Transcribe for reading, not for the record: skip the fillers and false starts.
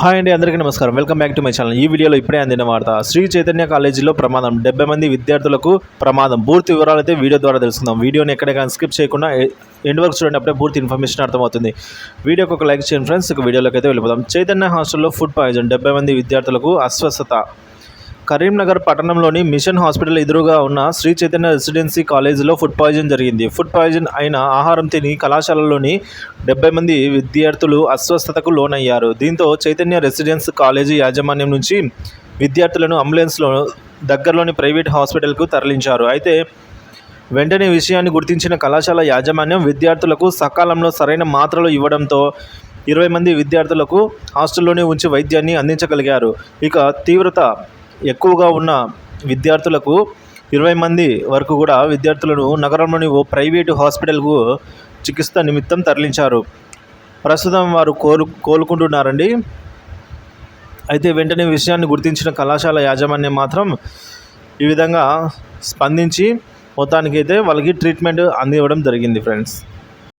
Hi అండి, అందరికీ నమస్కారం. Welcome back to my channel. ఈ వీడియోలో ఇప్పుడే అందిన వార్త. శ్రీ చైతన్య కాలేజీలో ప్రమాదం, 70 మంది విద్యార్థులకు ప్రమాదం. పూర్తి వివరాలు అయితే వీడియో ద్వారా తెలుసుకుందాం. వీడియోని ఎక్కడైనా స్కిప్ చేయకుండా ఎండ్ వరకు చూడండి, అప్పుడే పూర్తి ఇన్ఫర్మేషన్ అర్థమవుతుంది. వీడియోకి ఒక లైక్ చేయండి ఫ్రెండ్స్. ఇక వీడియోలోకి అయితే వెళ్ళిపోదాం. చైతన్య హాస్టల్లో ఫుడ్ పాయిజన్, 70 మంది విద్యార్థులకు అస్వస్థత. కరీంనగర్ పట్టణంలోని మిషన్ హాస్పిటల్ ఎదురుగా ఉన్న శ్రీ చైతన్య రెసిడెన్సీ కాలేజీలో ఫుడ్ పాయిజన్ జరిగింది. ఫుడ్ పాయిజన్ అయిన ఆహారం తిని కళాశాలలోని 70 మంది విద్యార్థులు అస్వస్థతకు లోనయ్యారు. దీంతో చైతన్య రెసిడెన్స్ కాలేజీ యాజమాన్యం నుంచి విద్యార్థులను అంబులెన్స్లో దగ్గరలోని ప్రైవేట్ హాస్పిటల్కు తరలించారు. అయితే వెంటనే విషయాన్ని గుర్తించిన కళాశాల యాజమాన్యం విద్యార్థులకు సకాలంలో సరైన మాత్రలు ఇవ్వడంతో 20 మంది విద్యార్థులకు హాస్టల్లోనే ఉంచి వైద్యాన్ని అందించగలిగారు. ఇక తీవ్రత ఎక్కువగా ఉన్న విద్యార్థులకు 20 మంది వరకు కూడా విద్యార్థులను నగరంలోని ఓ ప్రైవేటు హాస్పిటల్కు చికిత్స నిమిత్తం తరలించారు. ప్రస్తుతం వారు కోలుకుంటున్నారండి. అయితే వెంటనే విషయాన్ని గుర్తించిన కళాశాల యాజమాన్యం మాత్రం ఈ విధంగా స్పందించి మొత్తానికైతే వాళ్ళకి ట్రీట్మెంట్ అందివ్వడం జరిగింది ఫ్రెండ్స్.